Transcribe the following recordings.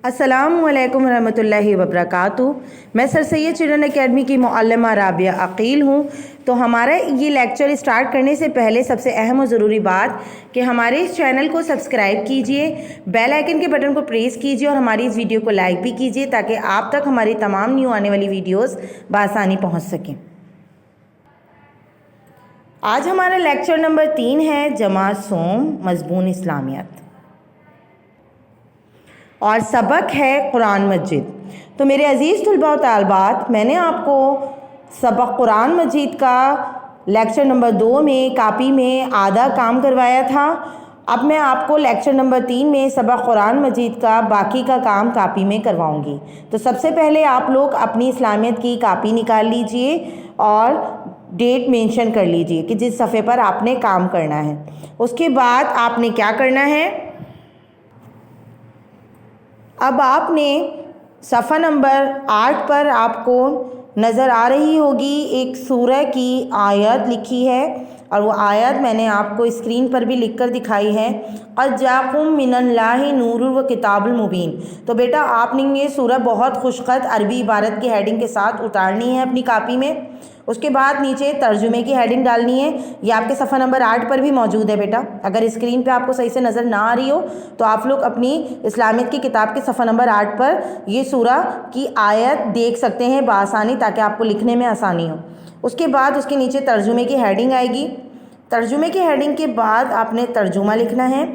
अस्सलामु अलैकुम रहमतुल्लाहि वबरकातुहू। मैं सर सैयद चिल्ड्रन एकेडमी की मुअल्लिमा राबिया अकील हूँ। तो हमारा ये लेक्चर स्टार्ट करने से पहले सबसे अहम और ज़रूरी बात कि हमारे इस चैनल को सब्सक्राइब कीजिए, बेल आइकन के बटन को प्रेस कीजिए और हमारी इस वीडियो को लाइक भी कीजिए ताकि आप तक हमारी तमाम न्यू आने वाली वीडियोस बआसानी पहुँच सकें। आज हमारा लेक्चर नंबर 3 है जमात सोम मज़मून इस्लामियत और सबक है कुरान मजीद। तो मेरे अज़ीज़ तलबा व तालिबात, मैंने आपको सबक कुरान मजीद का लेक्चर नंबर 2 में कापी में आधा काम करवाया था। अब मैं आपको लेक्चर नंबर 3 में सबक कुरान मजीद का बाकी का काम कापी में करवाऊंगी। तो सबसे पहले आप लोग अपनी इस्लामियत की कापी निकाल लीजिए और डेट मेंशन कर लीजिए कि जिस सफ़े पर आपने काम करना है। उसके बाद आपने क्या करना है, अब आपने सफ़ा नंबर 8 पर आपको नज़र आ रही होगी एक सूरह की आयत लिखी है और वो आयत मैंने आपको स्क्रीन पर भी लिख कर दिखाई है, क़द जाकुम मिनल्लाहि नूरुन व किताबुल मुबीन। तो बेटा आपने ये सूरह बहुत खुशखत अरबी इबारत की हेडिंग के साथ उतारनी है अपनी कापी में। उसके बाद नीचे तर्जुमे की हेडिंग डालनी है। ये आपके सफ़ा नंबर 8 पर भी मौजूद है बेटा। अगर स्क्रीन पे आपको सही से नज़र ना आ रही हो तो आप लोग अपनी इस्लामियत की किताब के सफ़ा नंबर 8 पर ये सूरह की आयत देख सकते हैं बआसानी, ताकि आपको लिखने में आसानी हो। उसके बाद उसके नीचे तर्जुमे की हेडिंग आएगी। तर्जुमे की हेडिंग के बाद आपने तर्जुमा लिखना है,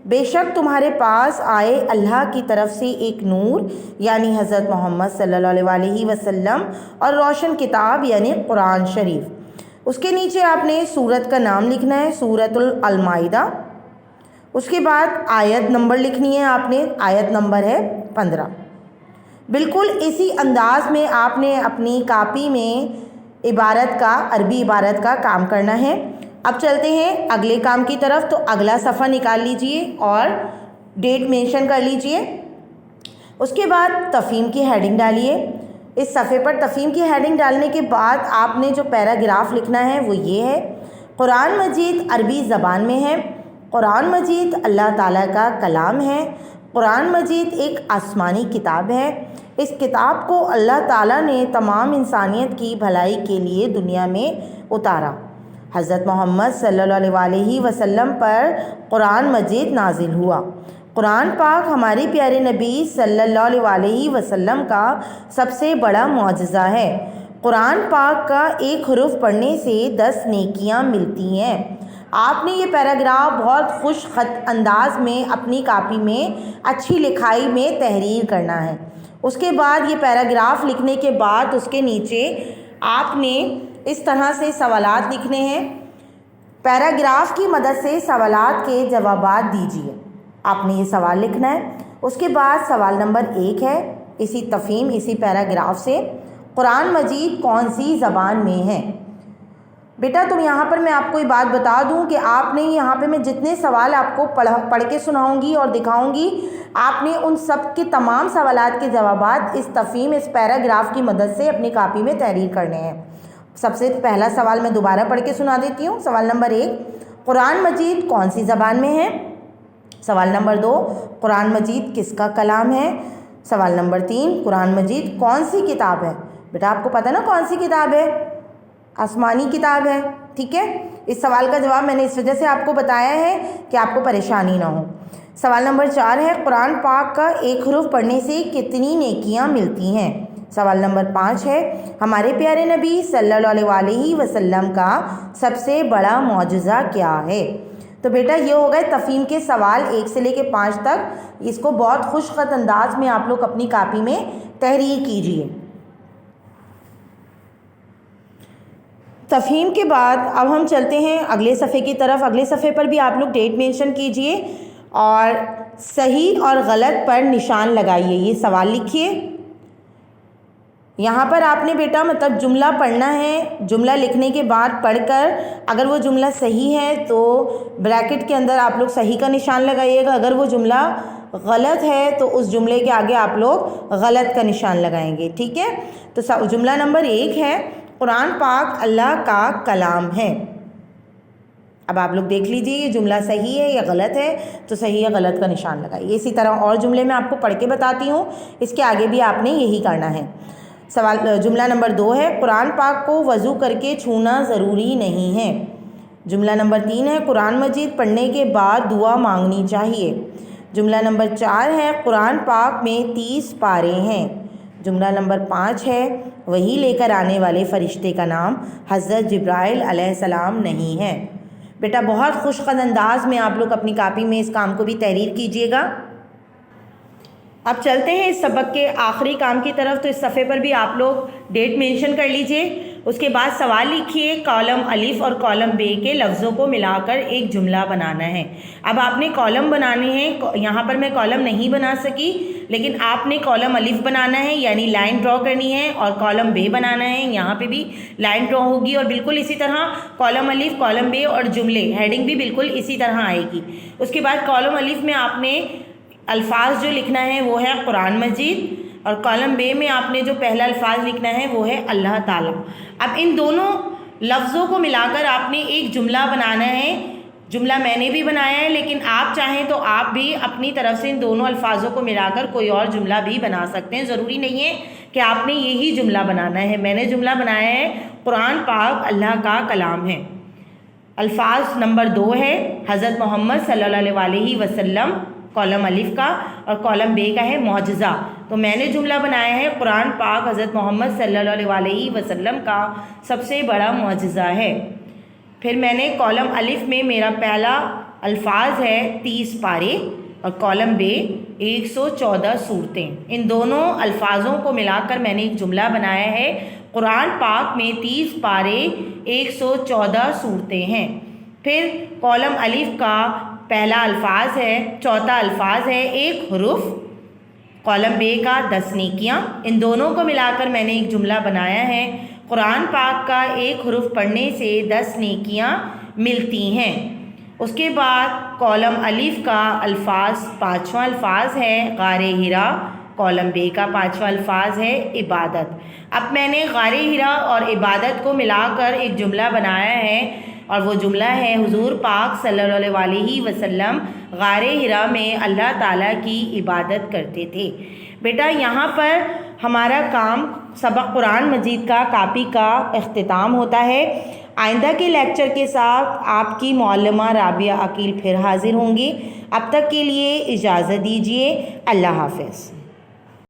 बेशक तुम्हारे पास आए अल्लाह की तरफ से एक नूर यानी हज़रत मोहम्मद सल्लल्लाहु अलैहि वसल्लम और रोशन किताब यानी कुरान शरीफ। उसके नीचे आपने सूरत का नाम लिखना है, सूरतुल अल-माइदा। उसके बाद आयत नंबर लिखनी है आपने, आयत नंबर है 15। बिल्कुल इसी अंदाज में आपने अपनी कापी में इबारत का, अरबी इबारत का काम करना है। अब चलते हैं अगले काम की तरफ। तो अगला सफ़ा निकाल लीजिए और डेट मेंशन कर लीजिए। उसके बाद तफ़हीम की हेडिंग डालिए। इस सफ़े पर तफ़हीम की हेडिंग डालने के बाद आपने जो पैराग्राफ लिखना है वो ये है, कुरान मजीद अरबी ज़बान में है, कुरान मजीद अल्लाह ताला का कलाम है, कुरान मजीद एक आसमानी किताब है। इस किताब को अल्लाह ताला ने तमाम इंसानियत की भलाई के लिए दुनिया में उतारा। हज़रत मोहम्मद सल्लल्लाहु अलैहि वसल्लम पर कुरान मजीद नाजिल हुआ। कुरान पाक हमारे प्यारे नबी सल्लल्लाहु अलैहि वसल्लम का सबसे बड़ा मौजज़ा है। कुरान पाक का एक हुरूफ पढ़ने से 10 नेकियां मिलती हैं। आपने ये पैराग्राफ बहुत खुश खत अंदाज में अपनी कापी में अच्छी लिखाई में तहरीर करना है। उसके बाद ये पैराग्राफ लिखने के बाद उसके नीचे आपने इस तरह से सवालात लिखने हैं। पैराग्राफ की मदद से सवालात के जवाबात दीजिए। आपने ये सवाल लिखना है। उसके बाद सवाल नंबर 1 है, इसी तफ़हीम इसी पैराग्राफ से, कुरान मजीद कौन सी ज़बान में है। बेटा तुम यहाँ पर मैं आपको ये बात बता दूँ कि आपने यहाँ पे मैं जितने सवाल आपको पढ़ के सुनाऊँगी और दिखाऊँगी, आपने उन सब के तमाम सवालात के जवाबात इस तफ़हीम इस पैराग्राफ की मदद से अपनी कापी में तहरीर करने हैं। सबसे पहला सवाल मैं दोबारा पढ़ के सुना देती हूँ। सवाल नंबर 1, कुरान मजीद कौन सी ज़बान में है। सवाल नंबर 2, कुरान मजीद किसका कलाम है। सवाल नंबर 3, कुरान मजीद कौन सी किताब है। बेटा आपको पता ना कौन सी किताब है, आसमानी किताब है, ठीक है। इस सवाल का जवाब मैंने इस वजह से आपको बताया है कि आपको परेशानी ना हो। सवाल नंबर 4 है, कुरान पाक का एक हुरूफ पढ़ने से कितनी नेकियां मिलती हैं। सवाल नंबर 5 है, हमारे प्यारे नबी सल्लल्लाहु अलैहि वसल्लम का सबसे बड़ा मौजज़ा क्या है। तो बेटा ये हो गए तफ़हीम के सवाल 1 से लेकर 5 तक। इसको बहुत खुशखत अंदाज में आप लोग अपनी कापी में तहरीर कीजिए। तफ़हीम के बाद अब हम चलते हैं अगले सफ़े की तरफ। अगले सफ़े पर भी आप लोग डेट मेंशन कीजिए और सही और गलत पर निशान लगाइए। ये सवाल लिखिए। यहाँ पर आपने बेटा मतलब जुमला पढ़ना है। जुमला लिखने के बाद पढ़कर अगर वो जुमला सही है तो ब्रैकेट के अंदर आप लोग सही का निशान लगाइएगा। अगर वो जुमला गलत है तो उस जुमले के आगे आप लोग गलत का निशान लगाएंगे, ठीक है। तो जुमला नंबर 1 है, कुरान पाक अल्लाह का कलाम है। اب آپ لوگ دیکھ لیجئے یہ جملہ صحیح ہے یا غلط ہے، تو صحیح یا غلط کا نشان لگائیے۔ اسی طرح اور جملے میں آپ کو پڑھ کے بتاتی ہوں، اس کے آگے بھی آپ نے یہی کرنا ہے۔ جملہ نمبر 2 ہے، قرآن پاک کو وضو کر کے چھونا ضروری نہیں ہے۔ جملہ نمبر 3 ہے، قرآن مجید پڑھنے کے بعد دعا مانگنی چاہیے۔ جملہ نمبر 4 ہے، قرآن پاک میں 30 پارے ہیں۔ جملہ نمبر 5 ہے، وحی لے کر آنے والے فرشتے کا نام حضرت جبرائیل علیہ السلام نہیں ہے۔ بیٹا بہت خوش قد انداز میں آپ لوگ اپنی کاپی میں اس کام کو بھی تحریر کیجئے گا۔ اب چلتے ہیں اس سبق کے آخری کام کی طرف، تو اس صفحے پر بھی آپ لوگ ڈیٹ مینشن کر لیجئے۔ اس کے بعد سوال لکھیے، کالم الف اور کالم بے کے لفظوں کو ملا کر ایک جملہ بنانا ہے۔ اب آپ نے کالم بنانے ہیں، یہاں پر میں کالم نہیں بنا سکی، لیکن آپ نے کالم الف بنانا ہے یعنی لائن ڈرا کرنی ہے، اور کالم بے بنانا ہے، یہاں پہ بھی لائن ڈرا ہوگی، اور بالکل اسی طرح کالم الف، کالم بے اور جملے ہیڈنگ بھی بالکل اسی طرح آئے گی۔ اس کے بعد کالم الف میں آپ نے الفاظ جو لکھنا ہے وہ ہے قرآن مجید، اور کالم بے میں آپ نے جو پہلا الفاظ لکھنا ہے وہ ہے اللہ تعالیٰ۔ اب ان دونوں لفظوں کو ملا کر آپ نے ایک جملہ بنانا ہے۔ جملہ میں نے بھی بنایا ہے، لیکن آپ چاہیں تو آپ بھی اپنی طرف سے ان دونوں الفاظوں کو ملا کر کوئی اور جملہ بھی بنا سکتے ہیں، ضروری نہیں ہے کہ آپ نے یہی جملہ بنانا ہے۔ میں نے جملہ بنایا ہے، قرآن پاک اللہ کا کلام ہے۔ الفاظ نمبر 2 ہے حضرت محمد صلی اللہ علیہ وسلم، کالم الف کا، اور کالم بے کا ہے معجزہ۔ تو میں نے جملہ بنایا ہے، قرآن پاک حضرت محمد صلی اللہ علیہ وسلم کا سب سے بڑا معجزہ ہے۔ پھر میں نے کالم الف میں میرا پہلا الفاظ ہے 30 پارے، اور کالم بے 114 صورتیں۔ ان دونوں الفاظوں کو ملا کر میں نے ایک جملہ بنایا ہے، قرآن پاک میں 30 پارے 114 صورتیں ہیں۔ پھر کالم الف کا پہلا الفاظ ہے، چوتھا الفاظ ہے 1 حرف، کالم بے کا 10 نیکیاں۔ ان دونوں کو ملا کر میں نے ایک جملہ بنایا ہے، قرآن پاک کا 1 حرف پڑھنے سے 10 نیکیاں ملتی ہیں۔ اس کے بعد کالم الف کا الفاظ 5واں الفاظ ہے غار حرا، کالم بے کا 5واں الفاظ ہے عبادت۔ اب میں نے غار حرا اور عبادت کو ملا کر ایک جملہ بنایا ہے، اور وہ جملہ ہے، حضور پاک صلی اللہ علیہ وسلم غار حرا میں اللہ تعالیٰ کی عبادت کرتے تھے۔ بیٹا یہاں پر ہمارا کام سبق قرآن مجید کا کاپی کا اختتام ہوتا ہے۔ آئندہ کے لیکچر کے ساتھ آپ کی معلمہ رابعہ عقیل پھر حاضر ہوں گی۔ اب تک کے لیے اجازت دیجیے، اللہ حافظ۔